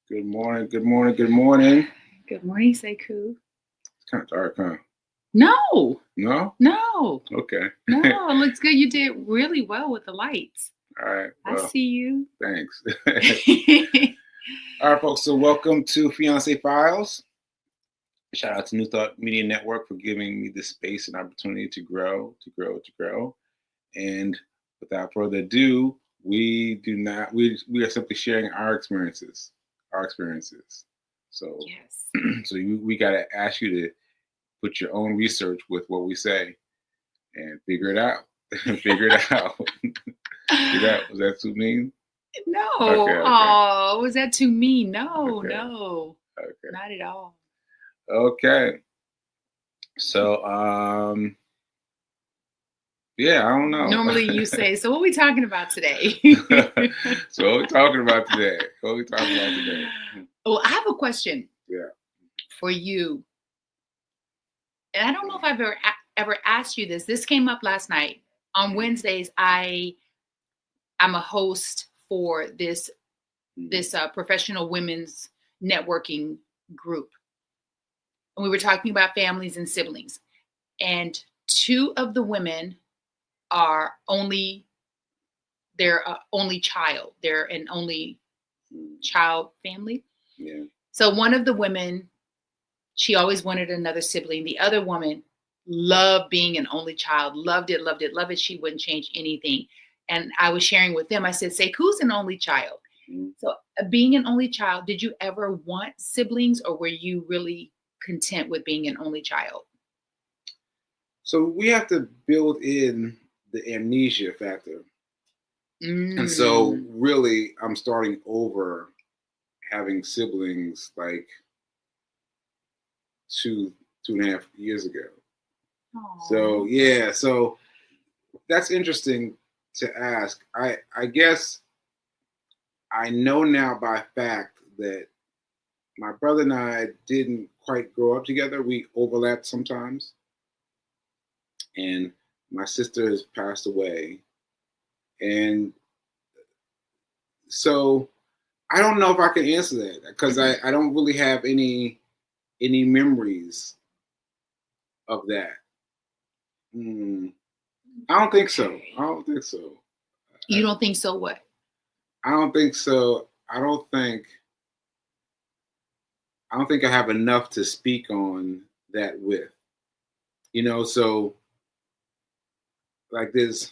Good morning, good morning, good morning. Good morning, Sekou. It's kind of dark, huh? No, No? no, Okay. no. It looks good. You did really well with the lights. All right. I Well, see you. thanks. All right, folks. So, welcome to Fiance Files. Shout out to New Thought Media Network for giving me this space and opportunity to grow. And without further ado, we are simply sharing our experiences. So, Yes. we got to ask you to put your own research with what we say and figure it out. Figure it out. Was that too mean? No. Okay. Oh, was that too mean? No, Okay. no. Okay. Not at all. Okay. So, yeah, I don't know. Normally you say, so what are we talking about today? So what are we talking about today? Well, I have a question. Yeah. For you. And I don't know if I've ever asked you this. This came up last night. On Wednesdays, I'm a host for this professional women's networking group. And we were talking about families and siblings. And two of the women are they're only child. They're an only child family. Yeah. So one of the women, she always wanted another sibling. The other woman loved being an only child, loved it. She wouldn't change anything. And I was sharing with them, I said, who's an only child? Mm-hmm. So being an only child, did you ever want siblings, or were you really content with being an only child? So we have to build in the amnesia factor. And so really I'm starting over having siblings like 2.5 years ago. Aww. So yeah, so that's interesting to ask. I guess I know now by fact that my brother and I didn't quite grow up together. We overlapped sometimes. And my sister has passed away. And so I don't know if I can answer that because I don't really have any memories of that. I don't think so. You don't think so? What? I don't think so. I don't think I have enough to speak on that with. So like there's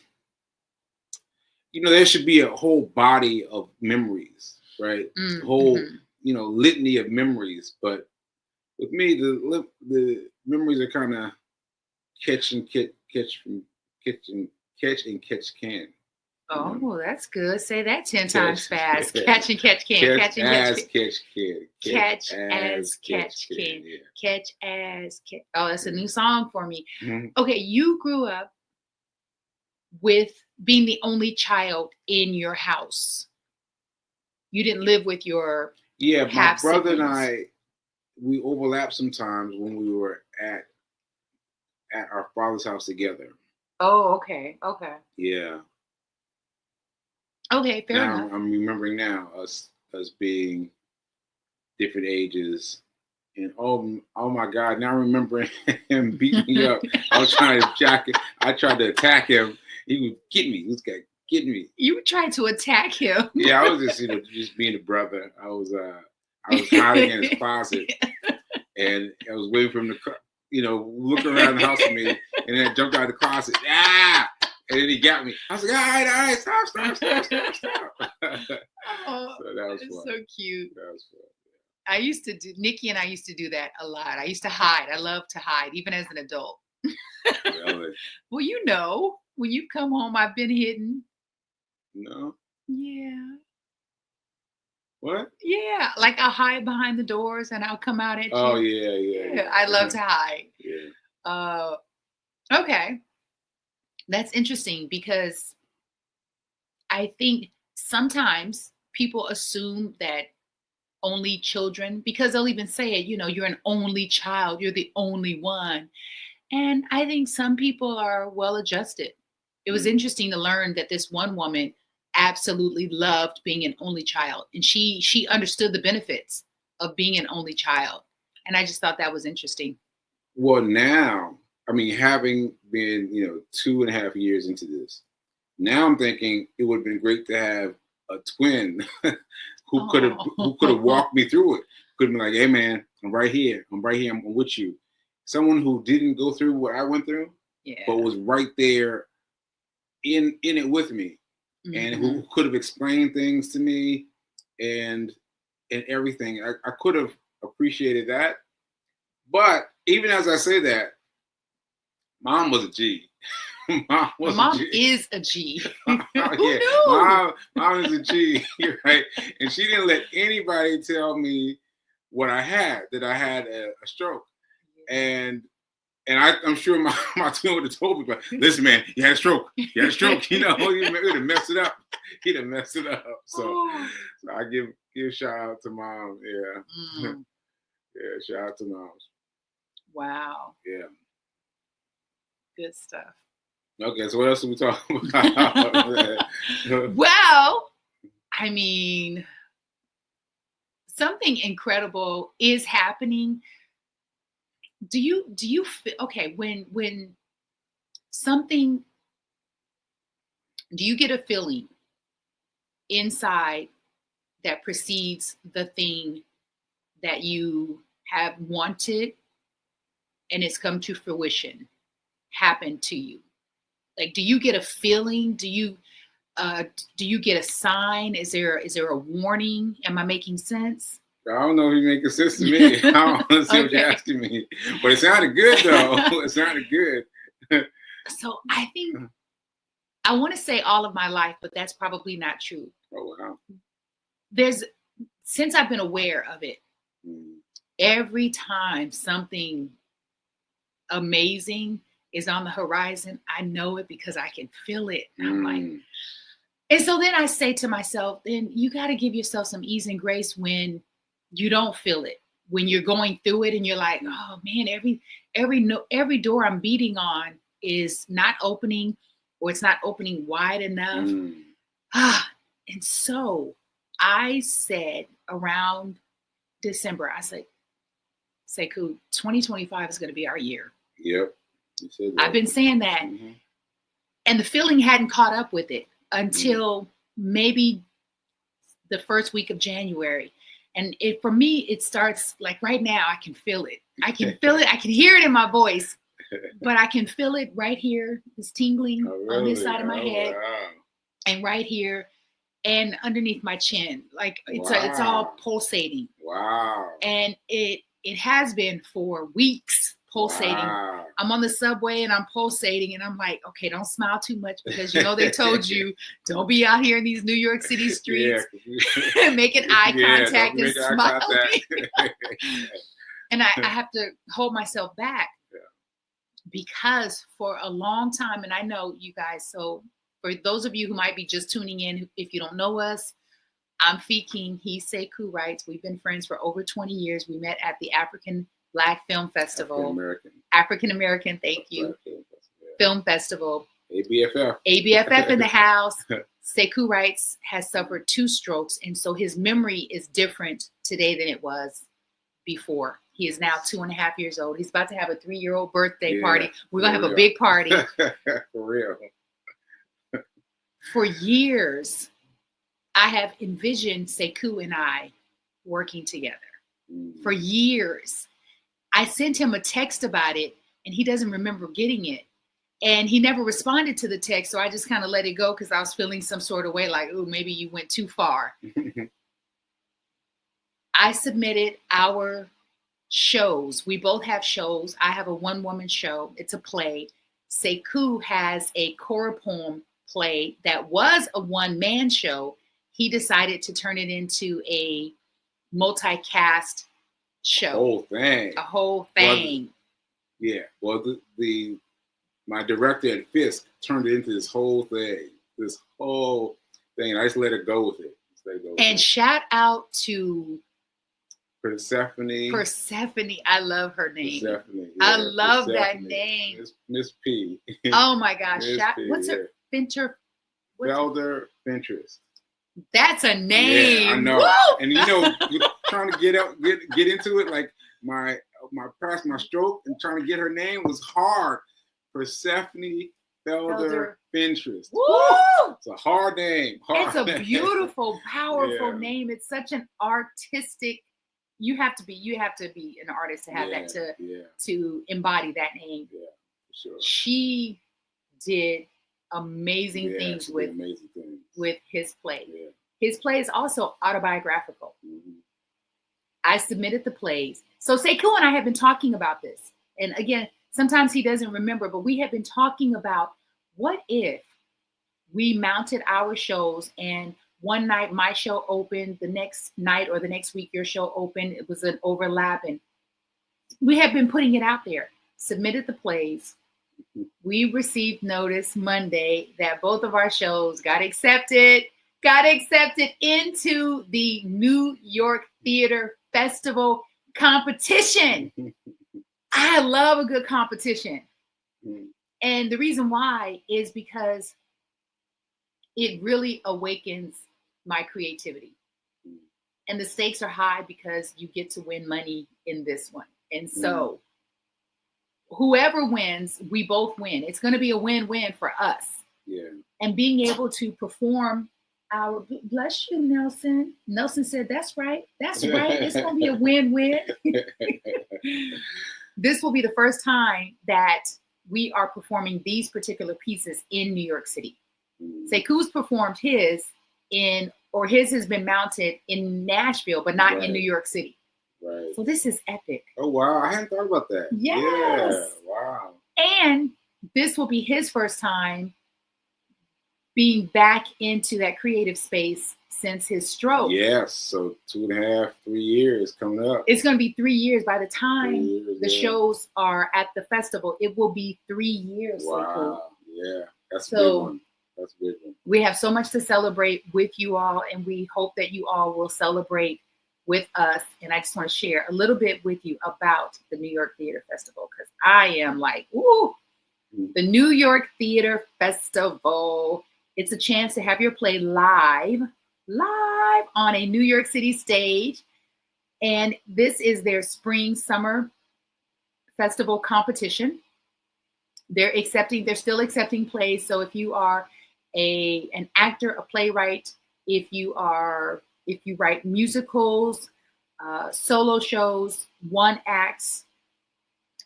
there should be a whole body of memories, right? A whole, litany of memories. But with me, the memories are kind of catch and catch can. Oh, that's good. Say that 10 times fast. Catch and catch can. Catch as catch can. Catch as catch can. Catch as catch. Oh, that's a new song for me. Mm-hmm. Okay, you grew up with being the only child in your house. You didn't live with your my brother siblings. and I, we overlapped sometimes when we were at our father's house together. Oh, okay. Yeah. Okay, fair enough. I'm remembering now us being different ages. And oh my God! Now I'm remembering him beating me up. I was trying to I tried to attack him. He would get me. This guy getting me. You tried to attack him. Yeah, I was just being a brother. I was hiding in his closet, and I was waiting for him to look around the house with me, and then I jumped out of the closet. Ah! And then he got me. I was like, all right, stop. Oh, so that was fun. So cute. That was fun. Nikki and I used to do that a lot. I used to hide. I love to hide, even as an adult. Really? Well, when you come home, I've been hidden. No? Yeah. What? Yeah, like I'll hide behind the doors and I'll come out at you. Oh, yeah. I love to hide. Yeah. Okay. That's interesting because I think sometimes people assume that only children, because they'll even say it, you're an only child, you're the only one. And I think some people are well adjusted. It was interesting to learn that this one woman absolutely loved being an only child, and she understood the benefits of being an only child, and I just thought that was interesting. Well, now, I mean, having been 2.5 years into this, now I'm thinking it would have been great to have a twin who could have walked me through it. Could have been like, hey man, I'm right here, I'm with you. Someone who didn't go through what I went through, but was right there in it with me, and who could have explained things to me and everything. I could have appreciated that. But even as I say that, Mom was a G. Mom is a G. Yeah, Mom is a G. You're right, and she didn't let anybody tell me what I had. That I had a stroke, and I'm sure my twin would have told me, but listen, man, you had a stroke. You had a stroke. He'd have messed it up. He'd have messed it up. So I give shout out to Mom. Yeah, yeah, shout out to Moms. Wow. Yeah. Good stuff. Okay, so what else are we talking about? Well, I mean, something incredible is happening. Do you feel okay when something? Do you get a feeling inside that precedes the thing that you have wanted and it's come to fruition, happen to you? Like, do you get a feeling? Do you get a sign? Is there a warning? Am I making sense? I don't know if you're making sense to me. I don't understand what you're asking me. But it sounded good, though. It sounded good. So I think I want to say all of my life, but that's probably not true. Oh, wow. Since I've been aware of it, every time something amazing is on the horizon, I know it because I can feel it. I'm like, and so then I say to myself, then you got to give yourself some ease and grace when you don't feel it, when you're going through it and you're like, oh man, every door I'm beating on is not opening, or it's not opening wide enough. And so I said around December, I said, Sekou, 2025 is going to be our year. Yep. I've been saying that. And the feeling hadn't caught up with it until maybe the first week of January. And for me, it starts like right now, I can feel it. I can feel it. I can hear it in my voice, but I can feel it right here. It's tingling on this side of my head, and right here, and underneath my chin. Like it's all pulsating. Wow. And it has been for weeks pulsating. Wow. I'm on the subway and I'm pulsating, and I'm like, okay, don't smile too much because they told you don't be out here in these New York City streets making eye contact and smiling. And I have to hold myself back because for a long time, and I know you guys, so for those of you who might be just tuning in, if you don't know us, I'm Fee King, he's Sekou Writes. We've been friends for over 20 years. We met at the African Black Film Festival. African American, thank you. Film Festival. ABFF in the house. Sekou Writes has suffered 2 strokes, and so his memory is different today than it was before. He is now 2.5 years old. He's about to have a 3-year-old birthday party. We're going to have a big party. For real. For years, I have envisioned Sekou and I working together. For years. I sent him a text about it, and he doesn't remember getting it. And he never responded to the text, so I just kind of let it go because I was feeling some sort of way, like, oh, maybe you went too far. I submitted our shows. We both have shows. I have a one-woman show. It's a play. Sekou has a chora poem play that was a one-man show. He decided to turn it into a multi-cast show. A whole thing. Well, my director at Fisk turned it into this whole thing. I just let it go with it. And shout out to Persephone. I love her name. Persephone. I love that name. Miss P. Oh my gosh. What's her? Felder Pinterest. That's a name. Yeah, I know. Woo! And you know, trying to get into it, like my stroke and trying to get her name was hard. Persephone Felder Pinterest. Woo! It's a hard name. It's a beautiful, powerful name. It's such an artistic. You have to be an artist to have that to embody that name. Yeah, for sure. She did amazing things with his play. Yeah. His play is also autobiographical. Mm-hmm. I submitted the plays. So Sekou and I have been talking about this. And again, sometimes he doesn't remember, but we have been talking about what if we mounted our shows and one night my show opened, the next night or the next week your show opened. It was an overlap. And we have been putting it out there, submitted the plays. We received notice Monday that both of our shows got accepted into the New York Theater Festival competition. I love a good competition. And the reason why is because it really awakens my creativity. And the stakes are high because you get to win money in this one. And so whoever wins, we both win. It's going to be a win-win for us. Yeah. And being able to perform our, bless you, Nelson. Nelson said, that's right. That's right. It's going to be a win-win. This will be the first time that we are performing these particular pieces in New York City. Sekou's performed his has been mounted in Nashville, but not in New York City. Right. So this is epic. Oh, wow. I hadn't thought about that. Yes. Yeah. Wow. And this will be his first time being back into that creative space since his stroke. Yes. So 2.5, 3 years coming up. It's going to be 3 years. By the time the shows are at the festival, it will be 3 years. Wow. Yeah. That's a big one. That's a big one. We have so much to celebrate with you all, and we hope that you all will celebrate with us. And I just want to share a little bit with you about the New York Theater Festival, because I am like, woo! The New York Theater Festival. It's a chance to have your play live on a New York City stage. And this is their spring summer festival competition. They're still accepting plays. So if you are an actor, a playwright, if you write musicals, solo shows, one acts,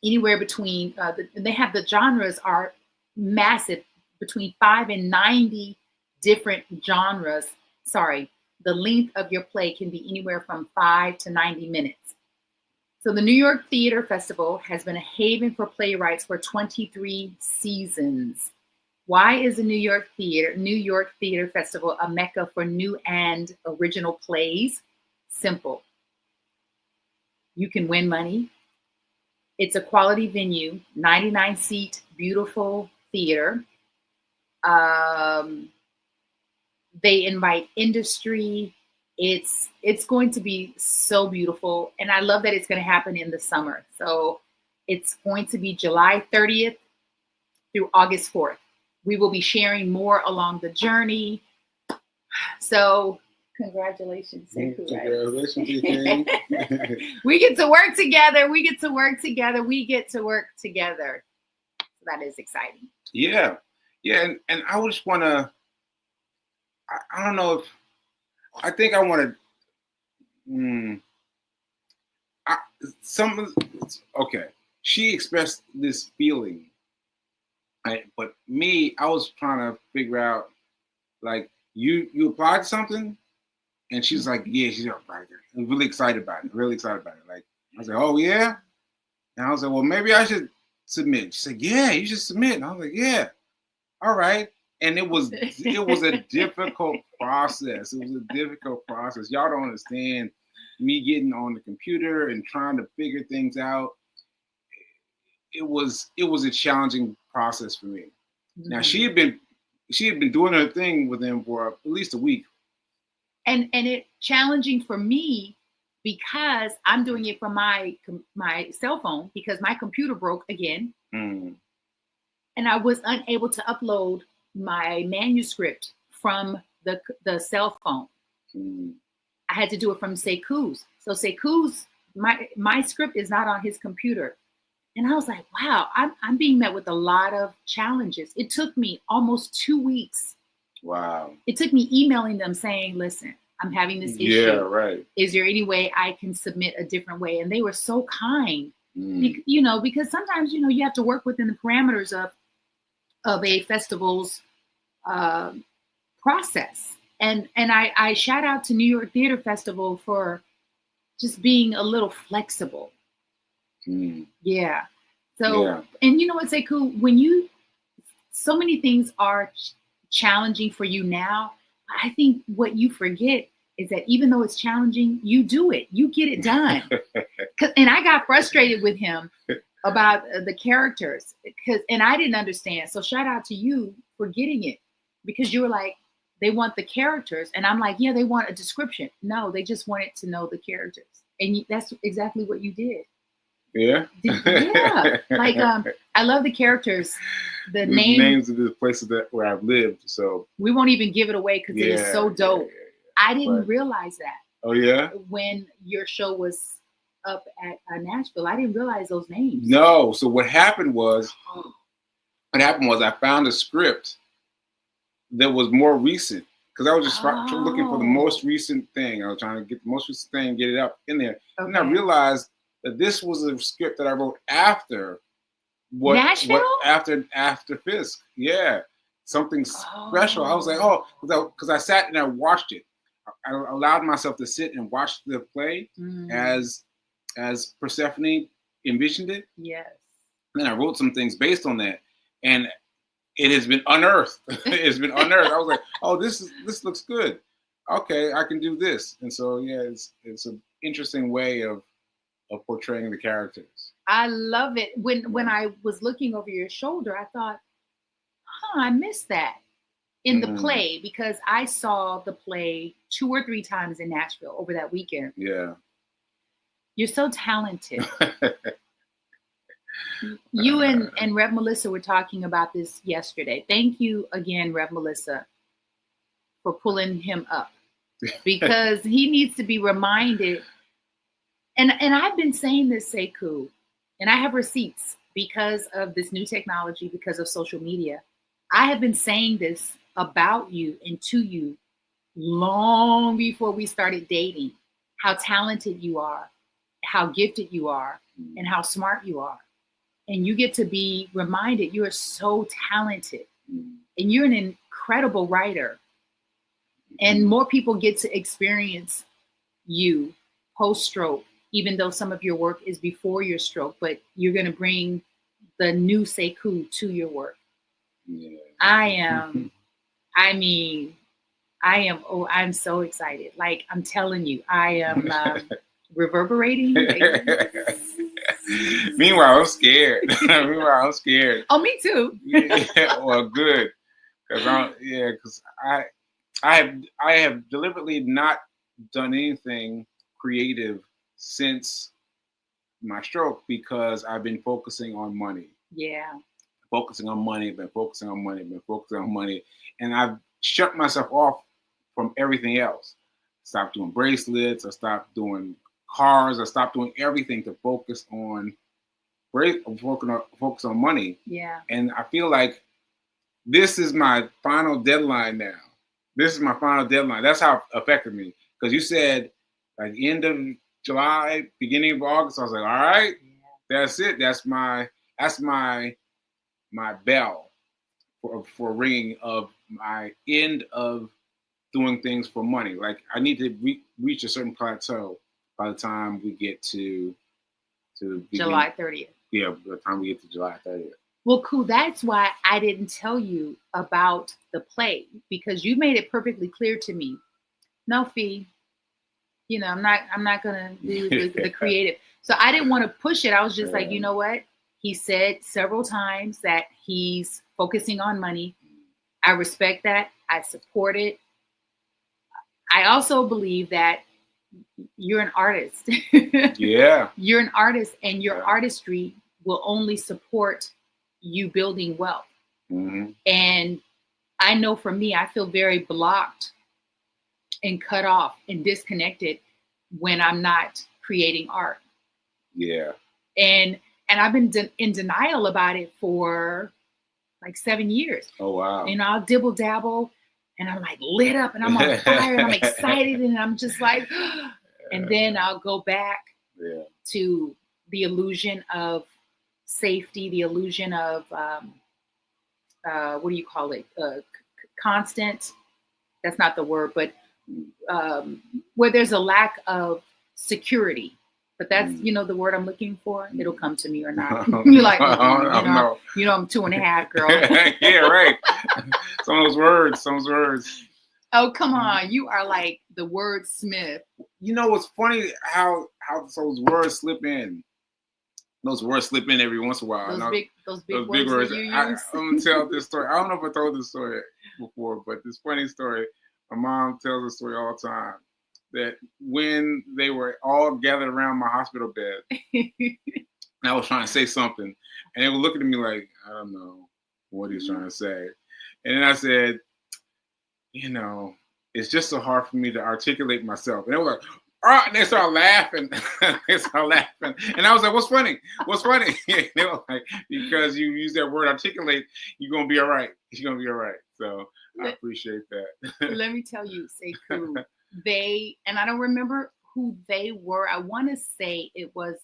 anywhere between, they have the genres are massive, between 5 and 90 different genres. Sorry, the length of your play can be anywhere from 5 to 90 minutes. So the New York Theater Festival has been a haven for playwrights for 23 seasons. Why is the New York Theater Festival a mecca for new and original plays? Simple. You can win money. It's a quality venue, 99-seat, beautiful theater. They invite industry. It's going to be so beautiful. And I love that it's going to happen in the summer. So it's going to be July 30th through August 4th. We will be sharing more along the journey. So congratulations, Sekou Writes. Congratulations. We get to work together. So that is exciting. Yeah. Yeah. And I just want to, I don't know if, I think I want to, okay. She expressed this feeling, right? But me, I was trying to figure out, like, you applied to something? And she's like, yeah, she's applied there. I'm really excited about it. Like, I was like, oh, yeah? And I was like, well, maybe I should submit. She said, yeah, you should submit. And I was like, yeah, all right. And it was a difficult process. Y'all don't understand me getting on the computer and trying to figure things out. It was a challenging process for me. Mm-hmm. Now she had been doing her thing with them for at least a week. And it challenging for me because I'm doing it from my cell phone because my computer broke again. Mm. And I was unable to upload my manuscript from the cell phone. Mm. I had to do it from Sekou's. So Sekou's, my script is not on his computer. And I was like, wow, I'm being met with a lot of challenges. It took me almost 2 weeks. Wow. It took me emailing them saying, listen, I'm having this issue. Yeah, right. Is there any way I can submit a different way? And they were so kind, you know, because sometimes, you know, you have to work within the parameters of a festival's process. And I shout out to New York Theater Festival for just being a little flexible. Yeah. So, yeah. And you know what, Sekou, so many things are challenging for you now. I think what you forget is that even though it's challenging, you do it, you get it done. And I got frustrated with him about the characters and I didn't understand. So shout out to you for getting it, because you were like, they want the characters. And I'm like, yeah, they want a description. No, they just wanted to know the characters. And that's exactly what you did. Yeah. Yeah. Like, I love the characters. The names of the places where I've lived. So we won't even give it away because it is so dope. I didn't realize that. Oh yeah. When your show was up at Nashville, I didn't realize those names. No. So what happened was I found a script that was more recent, because I was just looking for the most recent thing. I was trying to get the most recent thing, get it up in there. Okay. And I realized that this was a script that I wrote after Nashville? After Fisk. Yeah. Something special. I was like, because I sat and I watched it. I allowed myself to sit and watch the play as Persephone envisioned it. Yes. And then I wrote some things based on that. And it has been unearthed. It's been unearthed. I was like, oh, this looks good. Okay, I can do this. And so yeah, it's an interesting way of portraying the characters. I love it. When I was looking over your shoulder, I thought, I missed that in the play, because I saw the play 2 or 3 times in Nashville over that weekend. Yeah. You're so talented. You and Rev Melissa were talking about this yesterday. Thank you again, Rev Melissa, for pulling him up, because he needs to be reminded. And I've been saying this, Sekou, and I have receipts because of this new technology, because of social media. I have been saying this about you and to you long before we started dating, how talented you are, how gifted you are, and how smart you are. And you get to be reminded you are so talented, and you're an incredible writer. And more people get to experience you post-stroke, even though some of your work is before your stroke, but you're going to bring the new Sekou to your work. Yeah. I'm so excited. Like, I'm telling you, I am reverberating. Meanwhile, I'm scared. Oh, me too. Yeah, well, good. Because I have deliberately not done anything creative since my stroke, because I've been focusing on money. Yeah. Been focusing on money. And I've shut myself off from everything else. Stopped doing bracelets. I stopped doing cars. I stopped doing everything to focus on money. Yeah. And I feel like this is my final deadline now. That's how it affected me. Because you said like end of July, beginning of August. I was like, all right, that's it. That's my bell for ringing of my end of doing things for money. Like, I need to reach a certain plateau by the time we get to July 30th. Yeah, by the time we get to July 30th. Well, cool. That's why I didn't tell you about the play, because you made it perfectly clear to me. No, Fee, I'm not gonna do the creative. So I didn't want to push it. I was just like, you know what? He said several times that he's focusing on money. I respect that. I support it. I also believe that you're an artist. Yeah. You're an artist, and your artistry will only support you building wealth. Mm-hmm. And I know for me, I feel very blocked and cut off and disconnected when I'm not creating art. Yeah. And I've been in denial about it for like 7 years. Oh wow. You know, I'll dibble dabble and I'm like lit up and I'm on fire and I'm excited and I'm just like, and then I'll go back to the illusion of safety, the illusion of what do you call it? Constant. That's not the word, but where there's a lack of security. But that's, you know, the word I'm looking for. It'll come to me or not. You're like, you know, I'm 2.5, girl. Yeah, right. Some of those words. Oh, come on. You are like the wordsmith. You know what's funny? How those words slip in. Those words slip in every once in a while. Those big words. You use. I'm gonna tell this story. I don't know if I told this story before, but this funny story. My mom tells the story all the time. That when they were all gathered around my hospital bed, and I was trying to say something, and they were looking at me like, I don't know what he's trying to say. And then I said, you know, it's just so hard for me to articulate myself. And they were like, oh, and they started laughing. And I was like, what's funny? They were like, because you use that word articulate, you're going to be all right. So I appreciate that. Let me tell you, Sekou, and I don't remember who they were. I want to say it was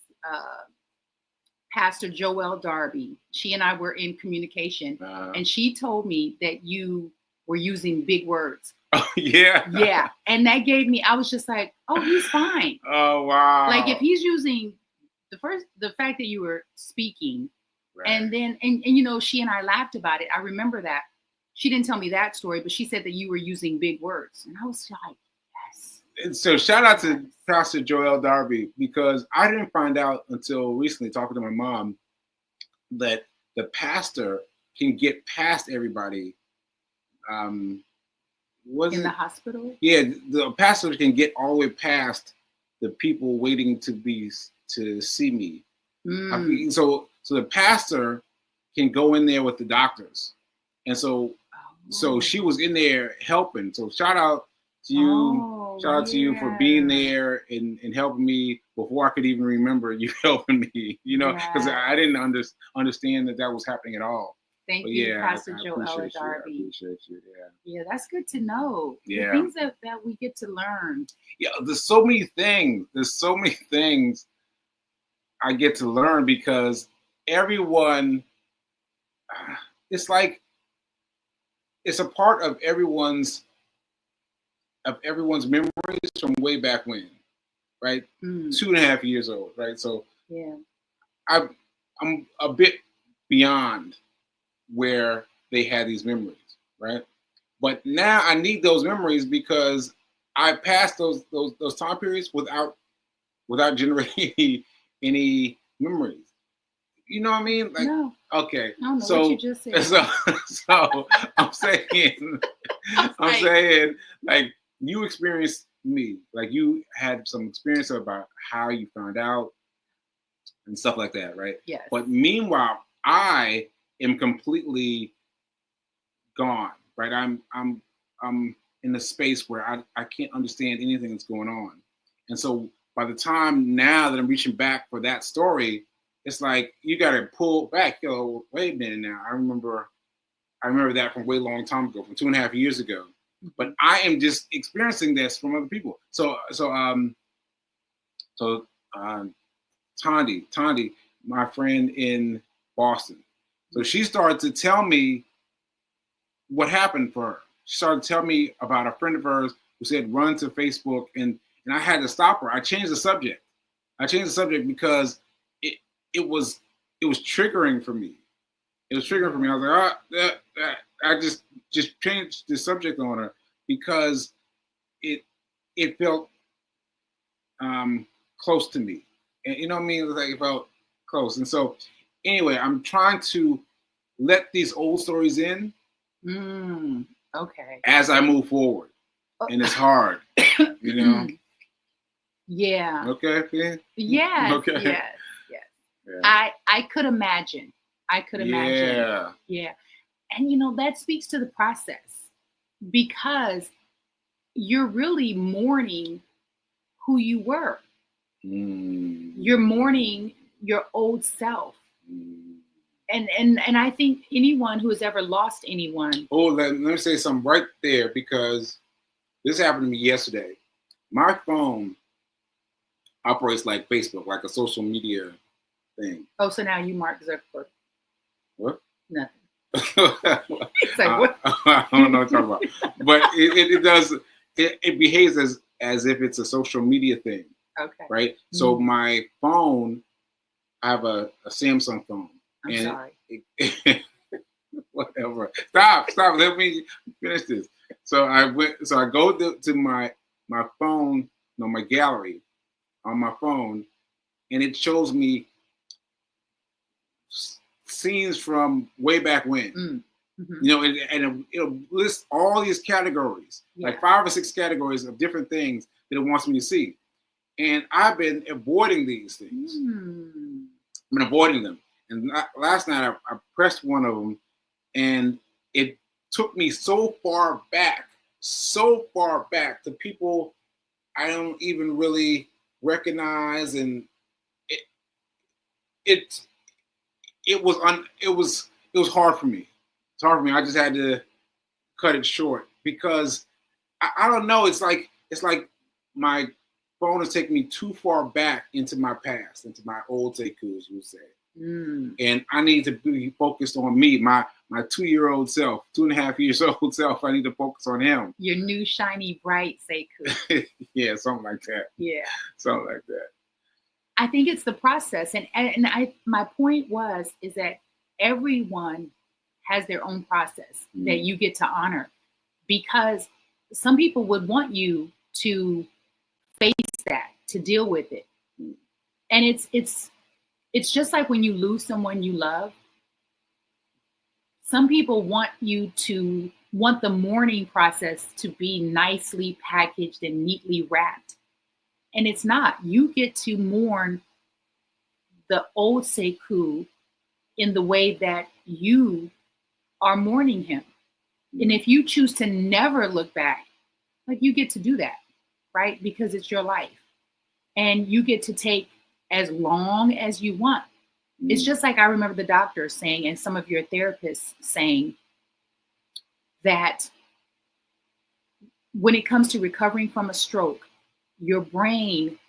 Pastor Joelle Darby. She and I were in communication, and she told me that you were using big words. Oh, yeah. Yeah. And that gave me, I was just like, oh, he's fine. Oh, wow. Like if he's using the fact that you were speaking, right. And then, and you know, she and I laughed about it. I remember that. She didn't tell me that story, but she said that you were using big words. And I was like, yes. And so shout out to Pastor Joelle Darby, because I didn't find out until recently, talking to my mom, that the pastor can get past everybody. In the hospital? Yeah, the pastor can get all the way past the people waiting to see me. So the pastor can go in there with the doctors, and so she was in there helping. So shout out to you, to you for being there and helping me before I could even remember you helping me. You know, because I didn't understand that was happening at all. Thank you, Pastor Joelle Darby. I appreciate you. Yeah, that's good to know. Yeah. The things that we get to learn. Yeah, there's so many things I get to learn, because everyone, it's like, it's a part of everyone's memories from way back when, right? 2.5 years old, right? So yeah, I'm a bit beyond where they had these memories, right? But now I need those memories because I passed those time periods without generating any memories. You know what I mean? Like, no. Okay. I don't know what you just said. So I'm saying, like, you experienced me, like you had some experience about how you found out and stuff like that, right? Yes. But meanwhile, I am completely gone, right? I'm in a space where I can't understand anything that's going on. And so by the time now that I'm reaching back for that story, it's like you got to pull back. Yo, wait a minute now. I remember that from way long time ago, from 2.5 years ago. But I am just experiencing this from other people. So Tondi, my friend in Boston. So she started to tell me what happened for her. She started to tell me about a friend of hers who said run to Facebook, and I had to stop her. I changed the subject. Because it was triggering for me. It was triggering for me. I was like, I just changed the subject on her because it felt close to me. And you know what I mean? It was like it felt close. And so anyway, I'm trying to let these old stories in. Okay. As I move forward. And it's hard, you know? Yeah. Okay, Finn? Yes. Okay. Yes. Yeah. I could imagine. Yeah. Yeah. And that speaks to the process, because you're really mourning who you were. You're mourning your old self. And I think anyone who has ever lost anyone. Oh, let me say something right there, because this happened to me yesterday. My phone operates like Facebook, like a social media thing. Oh, so now you Mark Zuckerberg. What? Nothing. It's like, what? I don't know what you're talking about. But it does, it behaves as if it's a social media thing. Okay. Right? So my phone, I have a Samsung phone. I'm sorry. Whatever. Stop. Let me finish this. So I go to my phone, my gallery on my phone, and it shows me scenes from way back when. It'll list all these categories, like 5 or 6 categories of different things that it wants me to see. And I've been avoiding these things. I've been avoiding them. And last night I pressed one of them, and it took me so far back to people I don't even really recognize, and it was hard for me. It's hard for me. I just had to cut it short, because I don't know. It's like my phone is taking me too far back into my past, into my old Sekou, as you would say. And I need to be focused on me, my 2-year-old self, 2.5 years old self. I need to focus on him. Your new shiny bright Sekou. Yeah, something like that. Yeah, something like that. I think it's the process, and my point is that everyone has their own process that you get to honor, because some people would want you to face that, to deal with it, and it's just like when you lose someone you love. Some people want the mourning process to be nicely packaged and neatly wrapped. And it's not. You get to mourn the old Sekou in the way that you are mourning him. And if you choose to never look back, like, you get to do that, right? Because it's your life. And you get to take as long as you want. It's just like, I remember the doctor saying, and some of your therapists saying, that when it comes to recovering from a stroke, your brain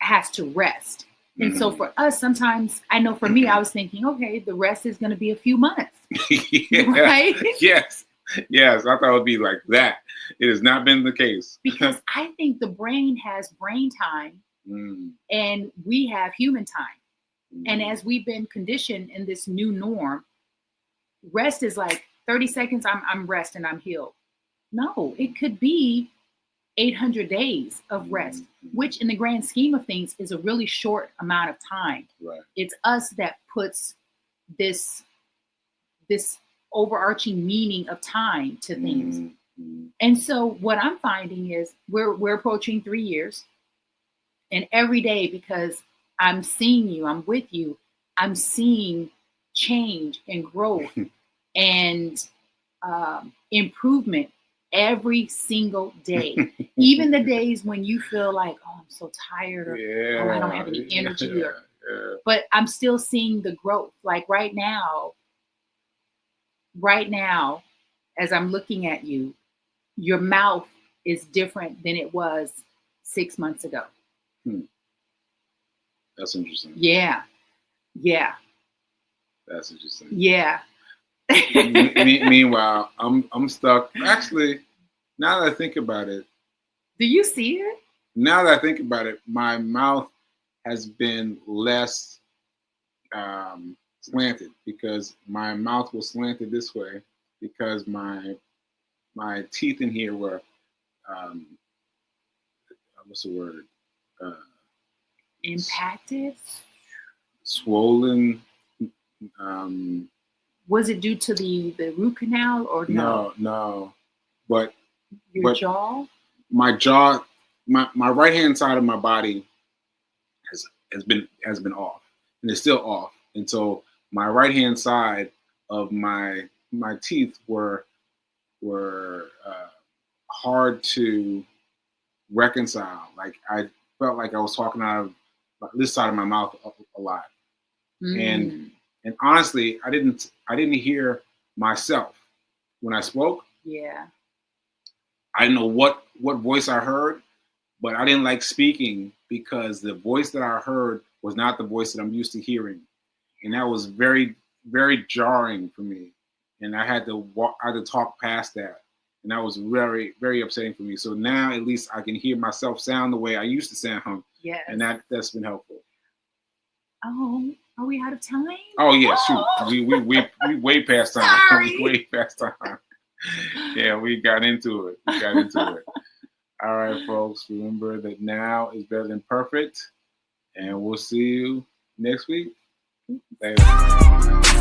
has to rest. And so for us, sometimes, I know for me, I was thinking, okay, the rest is going to be a few months. Right? Yes. I thought it would be like that. It has not been the case. Because I think the brain has brain time and we have human time. And as we've been conditioned in this new norm, rest is like 30 seconds, I'm rest and I'm healed. No, it could be 800 days of rest, which in the grand scheme of things is a really short amount of time. Right. It's us that puts this overarching meaning of time to things. And so what I'm finding is we're approaching 3 years, and every day, because I'm seeing you, I'm with you, I'm seeing change and growth and improvement every single day. Even the days when you feel like, oh, I'm so tired, or I don't have any energy, but I'm still seeing the growth. Like right now, as I'm looking at you, your mouth is different than it was 6 months ago. That's interesting. Yeah. That's interesting. Yeah. Meanwhile, I'm stuck. Actually, now that I think about it. Do you see it? Now that I think about it, my mouth has been less slanted, because my mouth was slanted this way because my teeth in here were what's the word? Impacted? Swollen. Was it due to the root canal or no? No. But your jaw? My jaw, my right hand side of my body has been off, and it's still off. And so my right hand side of my teeth were hard to reconcile. Like I felt like I was talking out of this side of my mouth a lot, and honestly, I didn't hear myself when I spoke. Yeah. I didn't know what voice I heard, but I didn't like speaking because the voice that I heard was not the voice that I'm used to hearing, and that was very, very jarring for me. And I had to talk past that, and that was very, very upsetting for me. So now at least I can hear myself sound the way I used to sound. Yes. And that's been helpful. Oh, are we out of time? Oh yeah, shoot, we way past time. Sorry. We way past time. Yeah, we got into it. All right, folks. Remember that now is better than perfect, and we'll see you next week. Later.